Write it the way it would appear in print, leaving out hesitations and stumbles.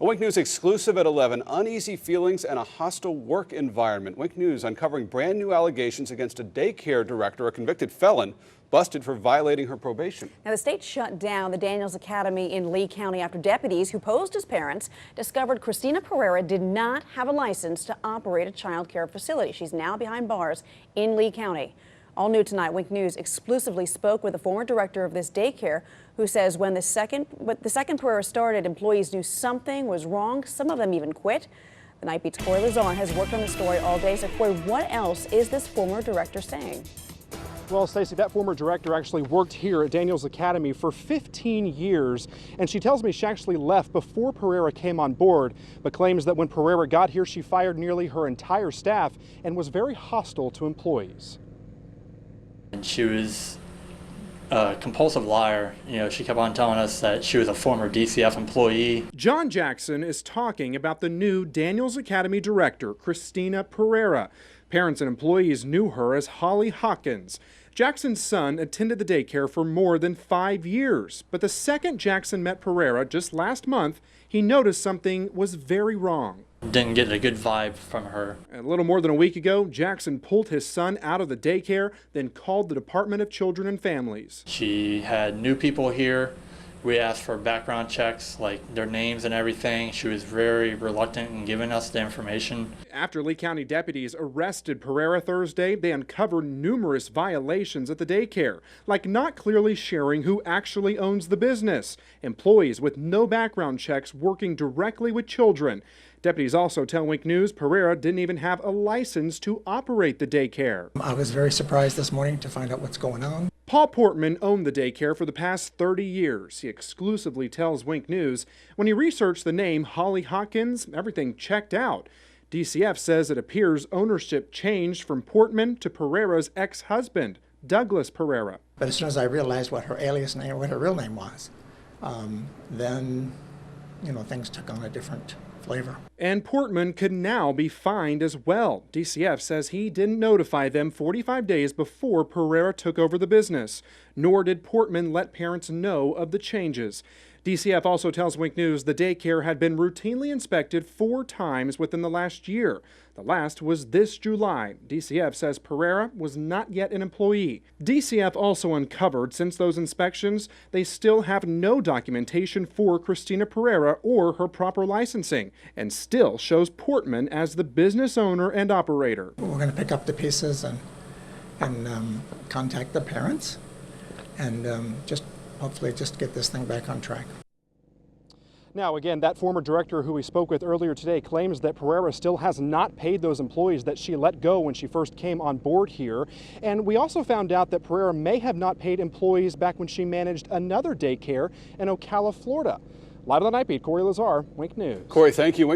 A Wink News exclusive at 11, uneasy feelings and a hostile work environment. Wink News uncovering brand new allegations against a daycare director, a convicted felon, busted for violating her probation. Now, the state shut down the Daniels Academy in Lee County after deputies who posed as parents discovered Christina Pereira did not have a license to operate a child care facility. She's now behind bars in Lee County. All new tonight, Wink News exclusively spoke with the former director of this daycare, who says when the second Pereira started, employees knew something was wrong. Some of them even quit. The Night Beat's Corey Lazar has worked on the story all day. So, Corey, what else is this former director saying? Well, Stacey, that former director actually worked here at Daniels Academy for 15 years, and she tells me she actually left before Pereira came on board, but claims that when Pereira got here, she fired nearly her entire staff and was very hostile to employees. And she was a compulsive liar. You know, she kept on telling us that she was a former DCF employee. John Jackson is talking about the new Daniels Academy director, Christina Pereira. Parents and employees knew her as Holly Hawkins. Jackson's son attended the daycare for more than 5 years, but the second Jackson met Pereira just last month, he noticed something was very wrong. Didn't get a good vibe from her. A little more than a week ago, Jackson pulled his son out of the daycare, then called the Department of Children and Families. She had new people here. We asked for background checks, like their names and everything. She was very reluctant in giving us the information. After Lee County deputies arrested Pereira Thursday, they uncovered numerous violations at the daycare, like not clearly sharing who actually owns the business, employees with no background checks working directly with children. Deputies also tell Wink News Pereira didn't even have a license to operate the daycare. I was very surprised this morning to find out what's going on. Paul Portman owned the daycare for the past 30 years. He exclusively tells Wink News when he researched the name Holly Hawkins, everything checked out. DCF says it appears ownership changed from Portman to Pereira's ex-husband, Douglas Pereira. But as soon as I realized what her alias name, what her real name was, then, things took on a different flavor. And Portman could now be fined as well. DCF says he didn't notify them 45 days before Pereira took over the business, nor did Portman let parents know of the changes. DCF also tells Wink News the daycare had been routinely inspected 4 times within the last year. The last was this July. DCF says Pereira was not yet an employee. DCF also uncovered since those inspections, they still have no documentation for Christina Pereira or her proper licensing, and still shows Portman as the business owner and operator. We're going to pick up the pieces and contact the parents and hopefully just get this thing back on track. Now, again, that former director who we spoke with earlier today claims that Pereira still has not paid those employees that she let go when she first came on board here. And we also found out that Pereira may have not paid employees back when she managed another daycare in Ocala, Florida. Live on the Night Beat, Corey Lazar, Wink News. Corey, thank you. Wink